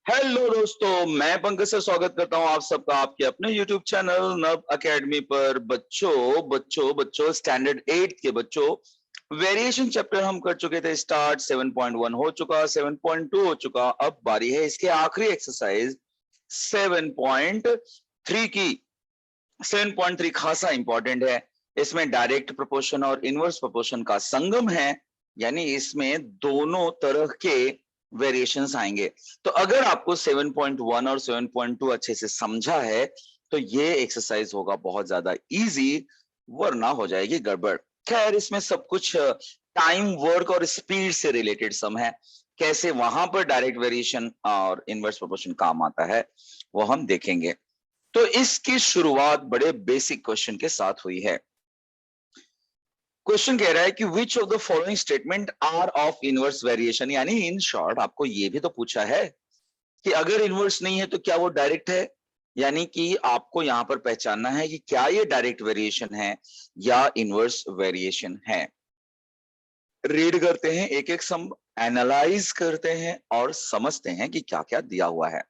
Hello दोस्तों, मैं Pankaj sir स्वागत करता हूं आप सबका आपके अपने YouTube चैनल नव एकेडमी पर। बच्चों बच्चों बच्चों स्टैंडर्ड 8 के बच्चों, वेरिएशन चैप्टर हम कर चुके थे स्टार्ट। 7.1 हो चुका, 7.2 हो चुका, अब बारी है इसके आखिरी एक्सरसाइज 7.3 की। 7.3 खासा इंपॉर्टेंट है। इसमें डायरेक्ट प्रोपोर्शन और इनवर्स प्रोपोर्शन का संगम है, यानी इसमें दोनों तरह के वेरिएशंस आएंगे। तो अगर आपको 7.1 और 7.2 अच्छे से समझा है तो ये एक्सरसाइज होगा बहुत ज्यादा इजी, वरना हो जाएगी गड़बड़। खैर, इसमें सब कुछ टाइम, वर्क और स्पीड से रिलेटेड सम है। कैसे वहां पर डायरेक्ट वेरिएशन और इनवर्स प्रोपोर्शन काम आता है वो हम देखेंगे। तो इसकी शुरुआत बड़े बेसिक क्वेश्चन के साथ हुई है। क्वेश्चन कह रहा है कि which of the following statement are of inverse variation, यानी इन शॉर्ट आपको ये भी तो पूछा है कि अगर इनवर्स नहीं है तो क्या वो डायरेक्ट है। यानी कि आपको यहां पर पहचानना है कि क्या ये डायरेक्ट वेरिएशन है या इनवर्स वेरिएशन है। रीड करते हैं एक एक सम, एनालाइज करते हैं और समझते हैं कि क्या क्या दिया हुआ है।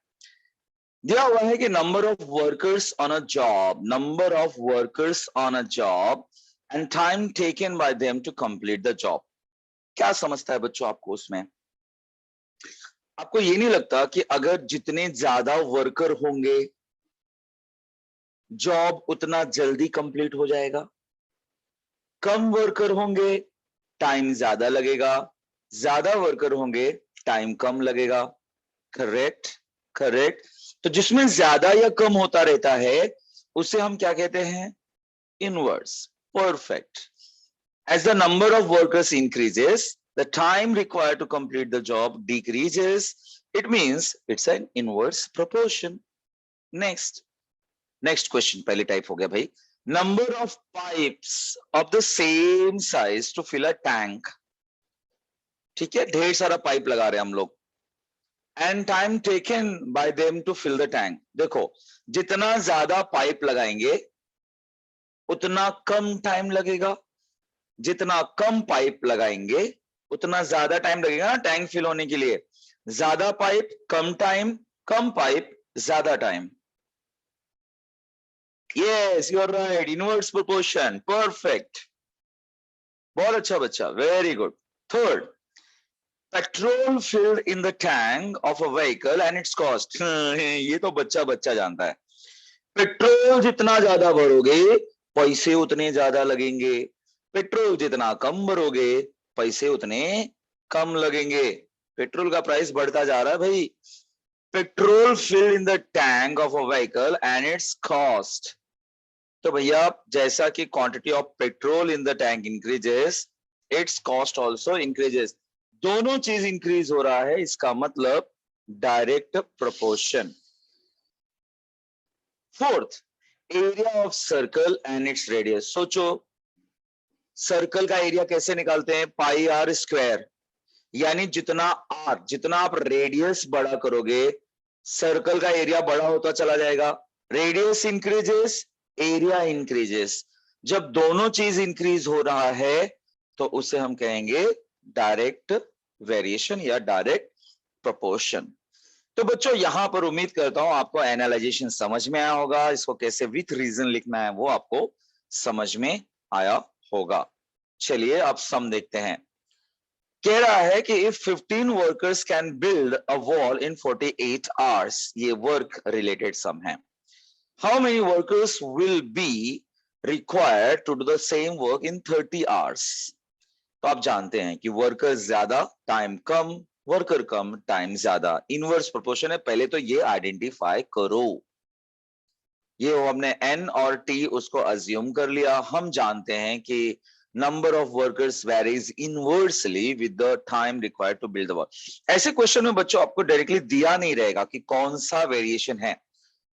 दिया हुआ है कि number of workers on a job, number of workers on a job and time taken by them to complete the job. क्या समझता है बच्चों आपको उसमें? आपको ये नहीं लगता कि अगर जितने ज्यादा वर्कर होंगे जॉब उतना जल्दी कंप्लीट हो जाएगा? कम वर्कर होंगे टाइम ज्यादा लगेगा, ज्यादा वर्कर होंगे टाइम कम लगेगा। Correct, correct. तो जिसमें ज्यादा या कम होता रहता है उसे हम क्या कहते हैं? Inverse. Perfect. As the number of workers increases, the time required to complete the job decreases. It means it's an inverse proportion. Next. Next question पहले टाइप हो गया भाई। Number of pipes of the same size to fill a tank. ठीक है, ढेर सारा pipe लगा रहे हैं हम लोग। And time taken by them to fill the tank. देखो, जितना ज्यादा पाइप लगाएंगे उतना कम टाइम लगेगा, जितना कम पाइप लगाएंगे उतना ज्यादा टाइम लगेगा ना टैंक फिल होने के लिए। ज्यादा पाइप कम टाइम, कम पाइप ज्यादा time. Yes, you are right, inverse proportion. Perfect, बहुत अच्छा बच्चा, very good. Third, petrol filled in the tank of a vehicle and it's cost. ये तो बच्चा बच्चा जानता है। पेट्रोल जितना ज्यादा भरोगे पैसे उतने ज्यादा लगेंगे, पेट्रोल जितना कम भरोगे पैसे उतने कम लगेंगे। पेट्रोल का प्राइस बढ़ता जा रहा है भाई। Petrol filled in the tank of a vehicle and it's cost. तो भैया जैसा कि quantity of petrol in the tank increases, it's cost also increases. दोनों चीज इंक्रीज हो रहा है, इसका मतलब direct proportion. Fourth, area of circle and its radius. सोचो, सर्कल का एरिया कैसे निकालते हैं? पाई आर स्क्वायर। यानी जितना आप रेडियस बड़ा करोगे सर्कल का एरिया बड़ा होता चला जाएगा। Radius increases, area increases. जब दोनों चीज इंक्रीज हो रहा है तो उसे हम कहेंगे डायरेक्ट वेरिएशन या डायरेक्ट प्रोपोर्शन। तो बच्चों यहां पर उम्मीद करता हूं आपको एनालाइजेशन समझ में आया होगा। इसको कैसे विथ रीजन लिखना है वो आपको समझ में आया होगा। चलिए अब सम देखते हैं। कह रहा है कि if 15 workers can build a wall in 48 hours, ये वर्क रिलेटेड सम है। How many workers will be required to do the same work in 30 hours? तो आप जानते हैं कि वर्कर ज्यादा टाइम कम, वर्कर कम टाइम ज्यादा, इनवर्स प्रोपोर्शन है। पहले तो ये आइडेंटिफाई करो। ये हमने एन और टी उसको अज्यूम कर लिया। हम जानते हैं कि number of workers varies inversely with the time required to build the wall. ऐसे क्वेश्चन में बच्चों आपको डायरेक्टली दिया नहीं रहेगा कि कौन सा वेरिएशन है।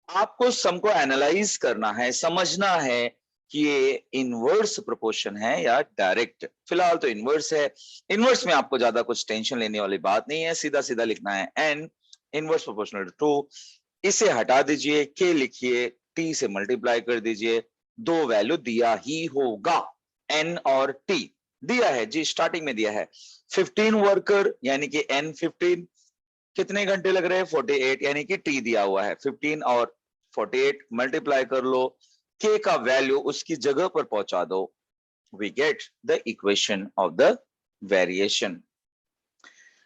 आपको सम को एनालाइज करना है, समझना है कि ये इनवर्स प्रोपोर्शन है या डायरेक्ट। फिलहाल तो इनवर्स है। इनवर्स में आपको ज्यादा कुछ टेंशन लेने वाली बात नहीं है, सीधा सीधा लिखना है एन इनवर्स प्रोपोर्शनल टू। इसे हटा दीजिए, के लिखिए, टी से मल्टीप्लाई कर दीजिए, दो वैल्यू दिया ही होगा, एन और टी दिया है जी, स्टार्टिंग में दिया है 15 वर्कर यानी कि एन 15, कितने घंटे लग रहे हैं 48, यानी कि टी दिया हुआ है 15 और 48 मल्टीप्लाई कर लो, के का वैल्यू उसकी जगह पर पहुंचा दो, we get the equation of the variation.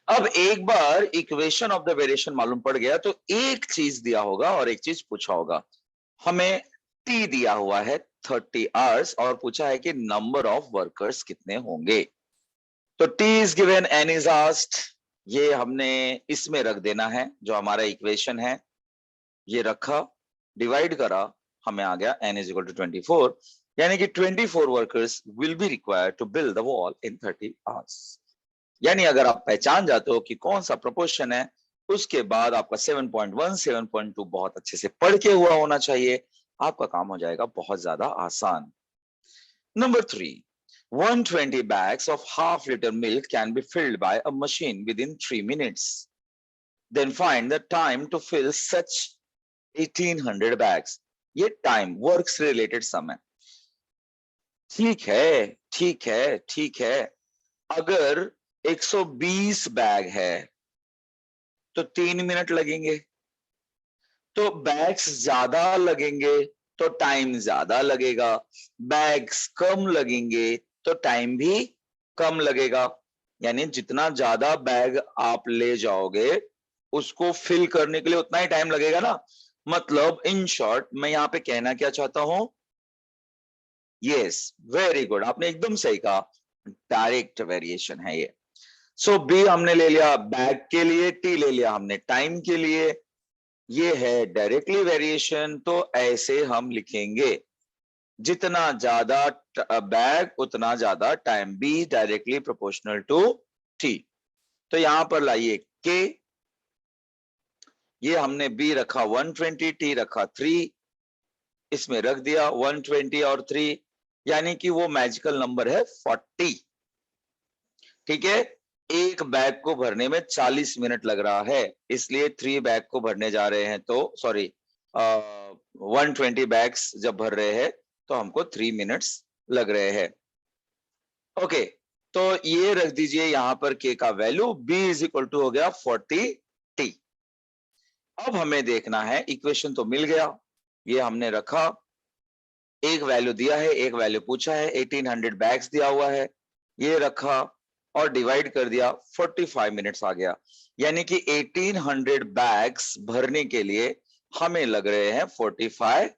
अब एक बार इक्वेशन ऑफ द वेरिएशन मालूम पड़ गया तो एक चीज दिया होगा और एक चीज पूछा होगा। हमें टी दिया हुआ है 30 आवर्स और पूछा है कि नंबर ऑफ वर्कर्स कितने होंगे। तो T is given, N is asked, ये हमने इसमें रख देना है जो हमारा इक्वेशन है, ये रखा, डिवाइड करा, हमें आ गया n इज इक्वल टू 24, यानी कि 24 workers will be required to build the wall in 30 hours. यानी अगर आप पहचान जाते हो कि कौन सा प्रोपोर्शन है, उसके बाद आपका 7.1 7.2 बहुत अच्छे से पढ़ के हुआ होना चाहिए, आपका काम हो जाएगा बहुत ज्यादा आसान। Number 3, 120 bags of half-liter milk can be filled by a machine within 3 minutes. Then find the time to fill such 1800 bags. ये टाइम वर्क से रिलेटेड सम है। ठीक है, ठीक है, ठीक है। अगर 120 बैग है तो 3 मिनट लगेंगे, तो बैग्स ज्यादा लगेंगे तो टाइम ज्यादा लगेगा, बैग्स कम लगेंगे तो टाइम भी कम लगेगा। यानी जितना ज्यादा बैग आप ले जाओगे उसको फिल करने के लिए उतना ही टाइम लगेगा ना। मतलब इन शॉर्ट मैं यहां पे कहना क्या चाहता हूं, यस वेरी गुड, आपने एकदम सही कहा, डायरेक्ट वेरिएशन है ये। सो बी हमने ले लिया बैग के लिए, टी ले लिया हमने टाइम के लिए, ये है डायरेक्टली वेरिएशन। तो ऐसे हम लिखेंगे, जितना ज्यादा बैग उतना ज्यादा time, B directly proportional to T. तो यहां पर लाइए के, ये हमने बी रखा 120, टी रखा 3, इसमें रख दिया 120 और 3, यानी कि वो मैजिकल नंबर है 40। ठीक है, एक बैग को भरने में 40 मिनट लग रहा है, इसलिए 3 बैग को भरने जा रहे हैं तो सॉरी 120 बैग्स जब भर रहे हैं तो हमको 3 मिनट्स लग रहे हैं। ओके, तो ये रख दीजिए यहां पर के का value, B is equal to हो गया 40 टी। अब हमें देखना है, इक्वेशन तो मिल गया, ये हमने रखा, एक वैल्यू दिया है एक वैल्यू पूछा है, 1800 बैग्स दिया हुआ है, ये रखा और डिवाइड कर दिया, 45 मिनट्स आ गया। यानी कि 1800 बैग्स भरने के लिए हमें लग रहे हैं 45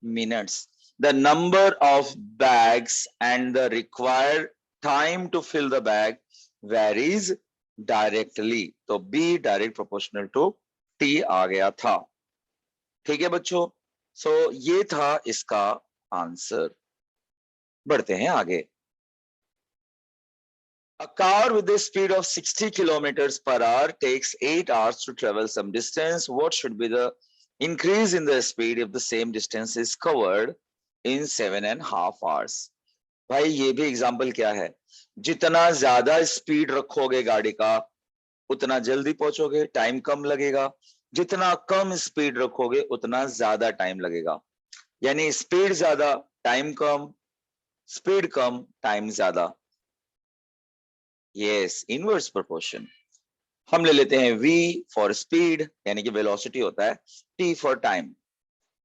minutes. The number of bags and the required time to fill the bag varies directly. तो B direct proportional to T आ गया था। ठीक है बच्चों, सो ये था इसका आंसर। बढ़ते हैं आगे। A car with a speed of 60 kilometers per hour takes 8 hours to travel some distance. What should be the increase in the speed if the same distance is covered in 7.5 hours? भाई ये भी example क्या है, जितना ज्यादा speed रखोगे गाड़ी का उतना जल्दी पहुंचोगे, टाइम कम लगेगा, जितना कम स्पीड रखोगे उतना ज्यादा टाइम लगेगा। यानी स्पीड ज्यादा टाइम कम, स्पीड कम टाइम ज्यादा। Yes, inverse proportion. हम ले लेते हैं v फॉर स्पीड, यानी कि वेलोसिटी होता है, t for time.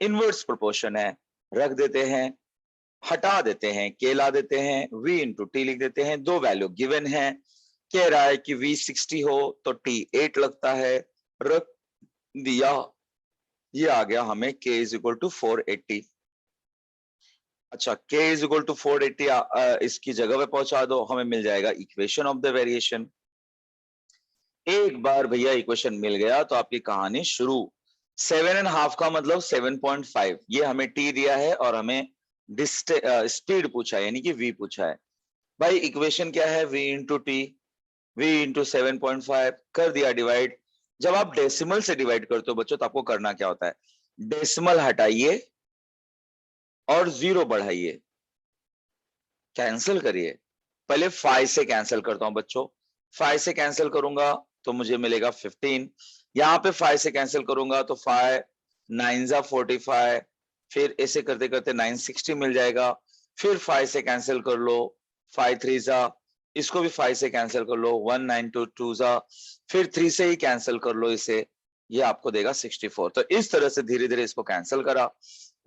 Inverse proportion है, रख देते हैं, हटा देते हैं, k ला देते हैं, v इंटू टी लिख देते हैं। दो वैल्यू गिवन है, कह रहा है कि v 60 हो तो t 8 लगता है, रख दिया, ये आ गया हमें k इज इक्वल टू 480। अच्छा, k इज इक्वल टू 480 इसकी जगह पे पहुंचा दो, हमें मिल जाएगा इक्वेशन ऑफ द वेरिएशन। एक बार भैया इक्वेशन मिल गया तो आपकी कहानी शुरू। 7.5 का मतलब 7.5, ये हमें t दिया है और हमें स्पीड पूछा है, यानी कि v पूछा है। भाई इक्वेशन क्या है, v into T, v into 7.5 कर दिया डिवाइड। जब आप डेसिमल से डिवाइड करते हो बच्चों तो आपको करना क्या होता है, डेसिमल हटाइए और 0 बढ़ाइए, कैंसिल करिए। पहले 5 से कैंसिल करता हूं बच्चों, 5 से कैंसिल करूंगा तो मुझे मिलेगा 15, यहां पे 5 से कैंसिल करूंगा तो 5 9 जा 45, फिर ऐसे करते करते 960 मिल जाएगा। फिर 5 से कैंसिल कर लो, 5 3 जा इसको भी 5 से कैंसिल कर लो, 1922 जा, फिर 3 से ही कैंसिल कर लो इसे, ये आपको देगा 64। तो इस तरह से धीरे धीरे इसको कैंसिल करा,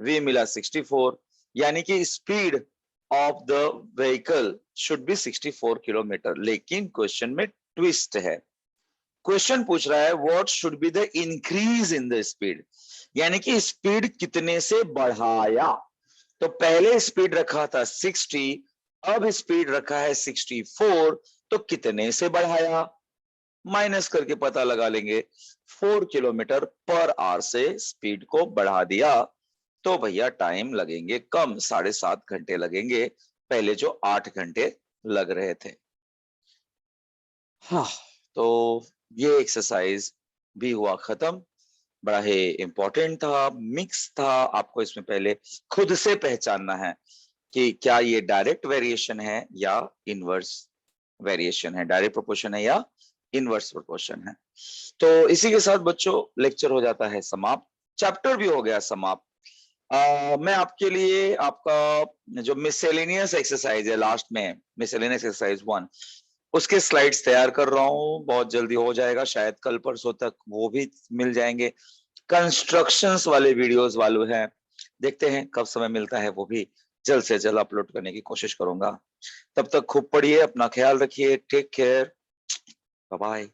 v मिला 64, यानी कि speed of the vehicle should be 64 kilometre. लेकिन क्वेश्चन में ट्विस्ट है, क्वेश्चन पूछ रहा है what should be the increase in the speed, यानी कि स्पीड कितने से बढ़ाया। तो पहले स्पीड रखा था 60, अब स्पीड रखा है 64, तो कितने से बढ़ाया, माइनस करके पता लगा लेंगे। 4 किलोमीटर पर आवर से स्पीड को बढ़ा दिया, तो भैया टाइम लगेंगे कम, 7.5 घंटे लगेंगे, पहले जो 8 घंटे लग रहे थे। हाँ, तो ये एक्सरसाइज भी हुआ खत्म, बड़ा ही इंपॉर्टेंट था, मिक्स था। आपको इसमें पहले खुद से पहचानना है कि क्या ये डायरेक्ट वेरिएशन है या इनवर्स वेरिएशन है, डायरेक्ट प्रोपोर्शन है या इनवर्स प्रोपोर्शन है। तो इसी के साथ बच्चों लेक्चर हो जाता है समाप्त, चैप्टर भी हो गया समाप्त। मैं आपके लिए आपका जो मिसलेनियस एक्सरसाइज है लास्ट में, मिसलेनियस एक्सरसाइज 1, उसके स्लाइड्स तैयार कर रहा हूँ, बहुत जल्दी हो जाएगा, शायद कल परसों तक वो भी मिल जाएंगे। कंस्ट्रक्शंस वाले वीडियोस वालों हैं, देखते हैं कब समय मिलता है, वो भी जल्द से जल्द अपलोड करने की कोशिश करूंगा। तब तक खूब पढ़िए, अपना ख्याल रखिए, टेक केयर, बाय बाय।